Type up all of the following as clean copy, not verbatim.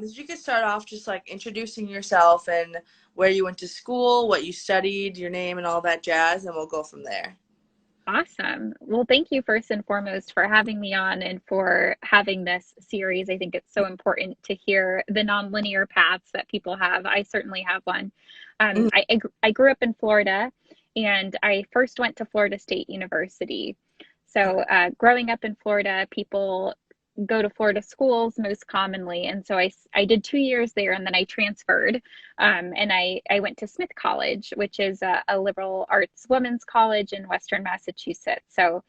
If you could start off just like introducing yourself and where you went to school, what you studied, your name, and all that jazz, and we'll go from there. Awesome. Well, thank you first and foremost for having me on and for having this series. I think it's so important to hear the nonlinear paths that people have. I certainly have one. Mhm. I grew up in Florida and I first went to Florida State University. So, growing up in Florida, people go to Florida schools most commonly. And so I did 2 years there and then I transferred. And I went to Smith College, which is a liberal arts women's college in Western Massachusetts. So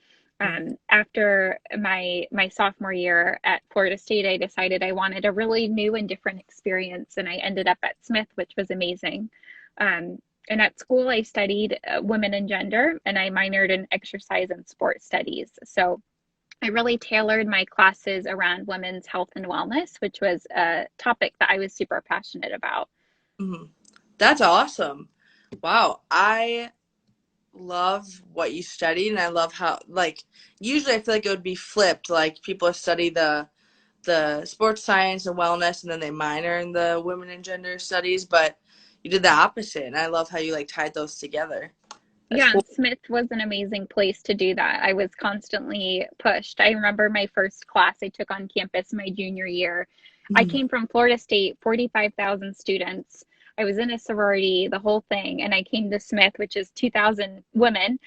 after my sophomore year at Florida State, I decided I wanted a really new and different experience. And I ended up at Smith, which was amazing. And at school, I studied women and gender, and I minored in exercise and sport studies. So I really tailored my classes around women's health and wellness, which was a topic that I was super passionate about. Mhm. That's awesome. Wow. I love what you studied, and I love how, like, usually I feel like it would be flipped. Like, people study the sports science and wellness, and then they minor in the women and gender studies, but you did the opposite, and I love how you, like, tied those together. That's Yeah, cool. Smith was an amazing place to do that. I was constantly pushed. I remember my first class I took on campus my junior year. I Mhm. came from Florida State, 45,000 students. I was in a sorority, the whole thing, and I came to Smith, which is 2,000 women,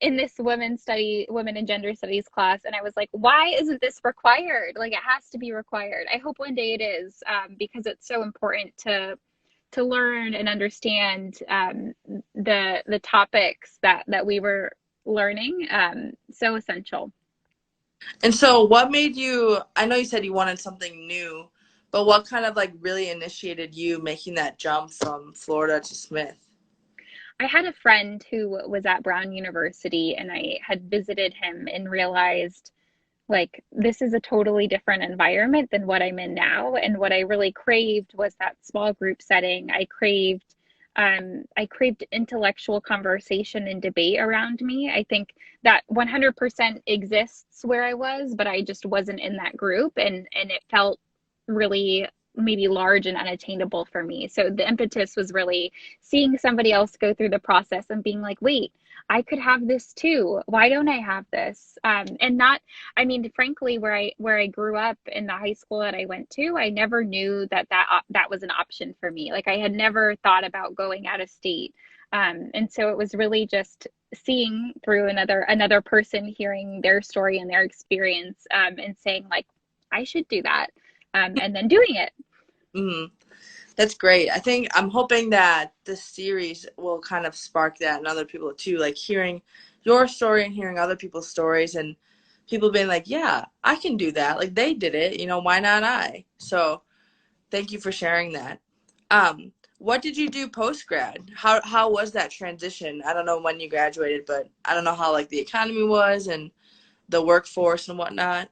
in this women and gender studies class. And I was like, why isn't this required? Like, it has to be required. I hope one day it is, because it's so important to learn and understand the topics that we were learning. So essential. And so what made you, I know you said you wanted something new, but what kind of like really initiated you making that jump from Florida to Smith? I had a friend who was at Brown University, and I had visited him and realized like this is a totally different environment than what I'm in now. And what I really craved was that small group setting. I craved intellectual conversation and debate around me. I think that 100% exists where I was, but I just wasn't in that group, and it felt really maybe large and unattainable for me. So the impetus was really seeing somebody else go through the process and being like, wait, I could have this too. Why don't I have this? And not, I mean, frankly, where I grew up in the high school that I went to, I never knew that was an option for me. Like I had never thought about going out of state. And so it was really just seeing through another person, hearing their story and their experience, and saying like, I should do that, and then doing it. Mm, that's great. I think I'm hoping that this series will kind of spark that in other people too, like hearing your story and hearing other people's stories and people being like, yeah, I can do that. Like they did it, why not I? So thank you for sharing that. What did you do post grad? How was that transition? I don't know when you graduated, but I don't know how like the economy was and the workforce and whatnot.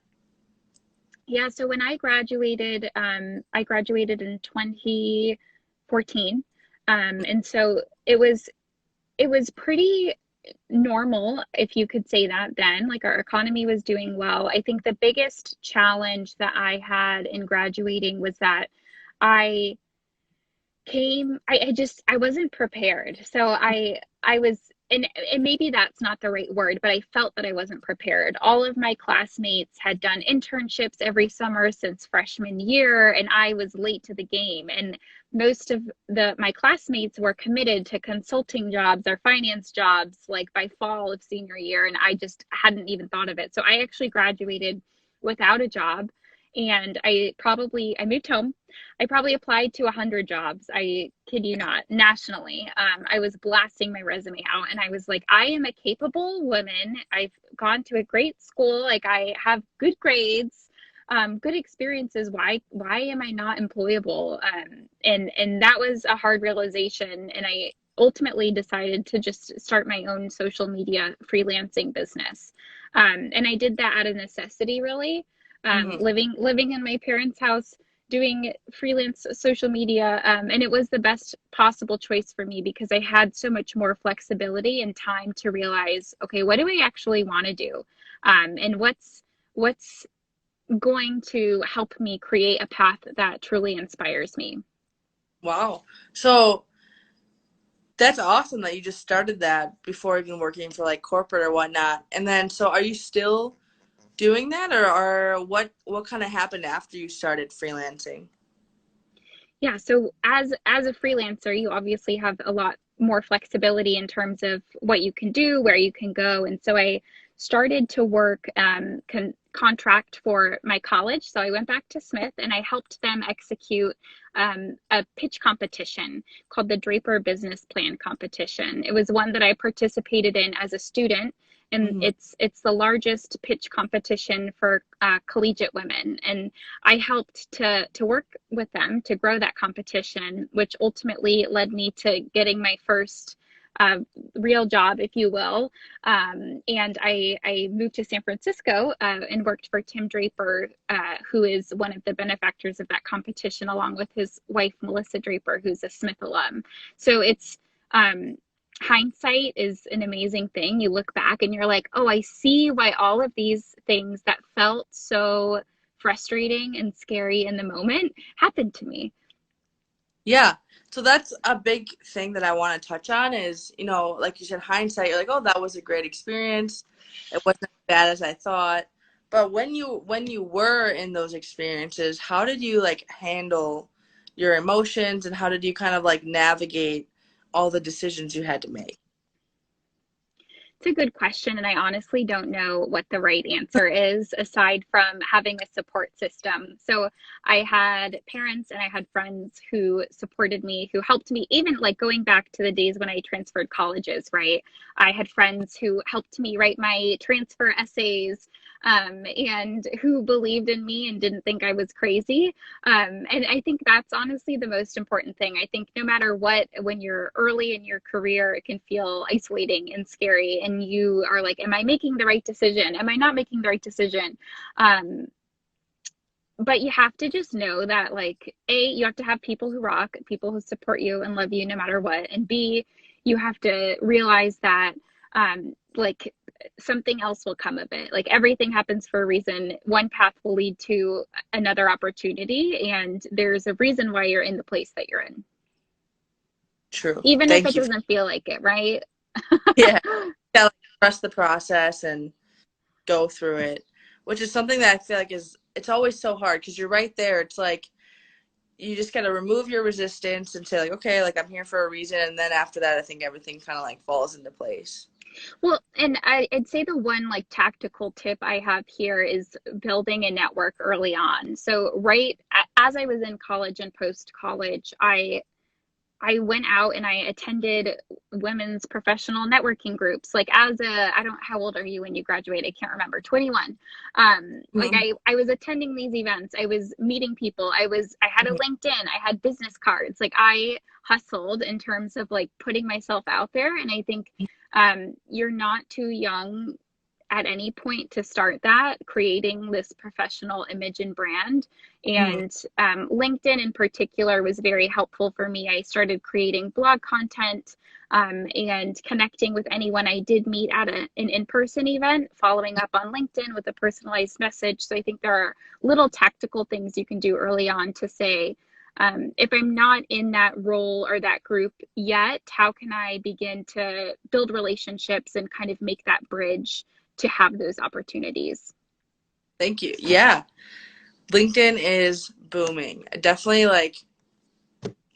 Yeah, so when I graduated in 2014. And so it was pretty normal, if you could say that then. Like our economy was doing well. I think the biggest challenge that I had in graduating was that I I wasn't prepared. So I was, and maybe that's not the right word, but I felt that I wasn't prepared. All of my classmates had done internships every summer since freshman year, and I was late to the game. And most of the my classmates were committed to consulting jobs or finance jobs like by fall of senior year, and I just hadn't even thought of it. So I actually graduated without a job, and I moved home. I probably applied to 100 jobs. I kid you not, nationally. I was blasting my resume out, and I was like, I am a capable woman. I've gone to a great school. Like I have good grades, good experiences. Why am I not employable? And that was a hard realization. And I ultimately decided to just start my own social media freelancing business. And I did that out of necessity, really. Hmm. Living in my parents' house, doing freelance social media, and it was the best possible choice for me because I had so much more flexibility and time to realize, okay, what do I actually want to do, and what's going to help me create a path that truly inspires me. Wow. So that's awesome that you just started that before even working for like corporate or whatnot. And then, so are you still doing that, or what kind of happened after you started freelancing? Yeah, so as a freelancer, you obviously have a lot more flexibility in terms of what you can do, where you can go. And so I started to work contract for my college. So I went back to Smith and I helped them execute a pitch competition called the Draper Business Plan Competition. It was one that I participated in as a student, and Hmm. it's the largest pitch competition for collegiate women. And I helped to work with them to grow that competition, which ultimately led me to getting my first uh, real job, if you will. And I moved to San Francisco and worked for Tim Draper, who is one of the benefactors of that competition, along with his wife, Melissa Draper, who's a Smith alum. So it's um, hindsight is an amazing thing. You look back and you're like, oh, I see why all of these things that felt so frustrating and scary in the moment happened to me. Yeah. So that's a big thing that I want to touch on is, like you said, hindsight, you're like, oh, that was a great experience. It wasn't as bad as I thought. But when you were in those experiences, how did you like handle your emotions, and how did you kind of like navigate all the decisions you had to make? It's a good question, and I honestly don't know what the right answer is aside from having a support system. So I had parents and I had friends who supported me, who helped me, even like going back to the days when I transferred colleges, right? I had friends who helped me write my transfer essays, and who believed in me and didn't think I was crazy. And I think that's honestly the most important thing. I think no matter what, when you're early in your career, it can feel isolating and scary. And you are like, am I making the right decision? Am I not making the right decision? Um, but you have to just know that, like, A, you have to have people who rock, people who support you and love you no matter what. And B, you have to realize that, like, something else will come of it. Like, everything happens for a reason. One path will lead to another opportunity, and there's a reason why you're in the place that you're in, True. even if it Thank you. doesn't feel like it, right? Yeah. Yeah, like, trust the process and go through it, which is something that I feel like it's always so hard because you're right there. It's like you just got to remove your resistance and say like, okay, like I'm here for a reason, and then after that, I think everything kind of like falls into place. Well, and I'd say the one like tactical tip I have here is building a network early on. So right as I was in college and post college, I went out and I attended women's professional networking groups. Like as a, I don't, how old are you when you graduate? I can't remember, 21. Like Mhm. I was attending these events. I was meeting people. I had a Mhm. LinkedIn. I had business cards. Like I hustled in terms of like putting myself out there. And I think you're not too young at any point to start that, creating this professional image and brand. Mhm. And LinkedIn in particular was very helpful for me. I started creating blog content and connecting with anyone I did meet at an in person event, following up on LinkedIn with a personalized message. So I think there are little tactical things you can do early on to say, if I'm not in that role or that group yet, how can I begin to build relationships and kind of make that bridge to have those opportunities? Thank you. Yeah, LinkedIn is booming. Definitely, like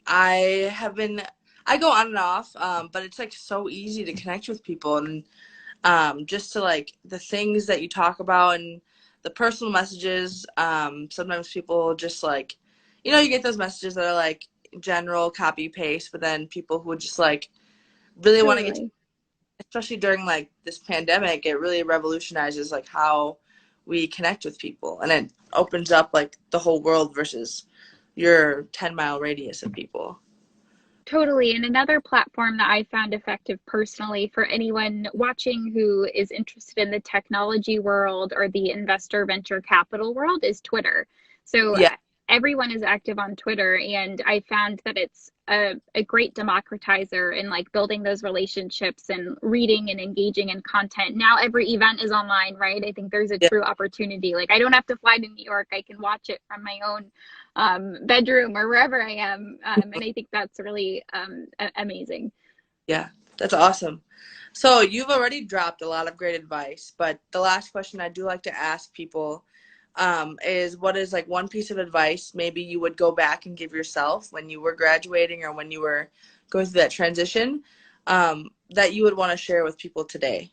I have been. I go on and off, but it's like so easy to connect with people, and just to like the things that you talk about and the personal messages. Sometimes people just like, you get those messages that are like general copy paste, but then people who just like really want to get to, Totally. especially during like this pandemic, it really revolutionizes like how we connect with people, and it opens up like the whole world versus your 10-mile radius of people. Totally. And another platform that I found effective personally for anyone watching who is interested in the technology world or the investor venture capital world is Twitter. So Yeah. everyone is active on Twitter, and I found that it's a great democratizer in like building those relationships and reading and engaging in content. Now every event is online, right? I think there's a Yeah. true opportunity. Like I don't have to fly to New York. I can watch it from my own bedroom or wherever I am. And I think that's really amazing. Yeah, that's awesome. So you've already dropped a lot of great advice, but the last question I do like to ask people is what is like one piece of advice maybe you would go back and give yourself when you were graduating or when you were going through that transition that you would want to share with people today?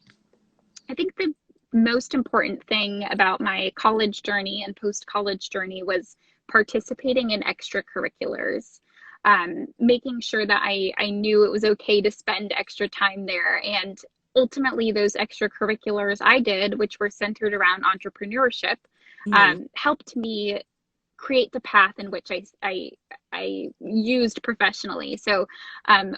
I think the most important thing about my college journey and post-college journey was participating in extracurriculars, making sure that I knew it was okay to spend extra time there. And ultimately, those extracurriculars I did, which were centered around entrepreneurship, Hmm. helped me create the path in which I used professionally. So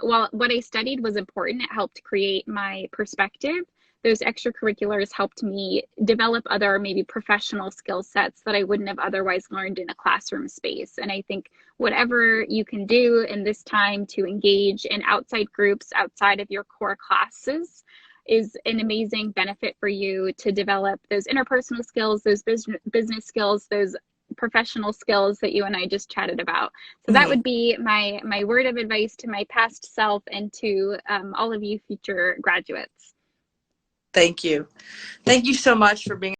while what I studied was important, it helped create my perspective. Those extracurriculars helped me develop other maybe professional skill sets that I wouldn't have otherwise learned in a classroom space. And I think whatever you can do in this time to engage in outside groups outside of your core classes is an amazing benefit for you to develop those interpersonal skills, those business skills, those professional skills that you and I just chatted about. So that Hmm. would be my word of advice to my past self and to all of you future graduates. Thank you. Thank you so much for being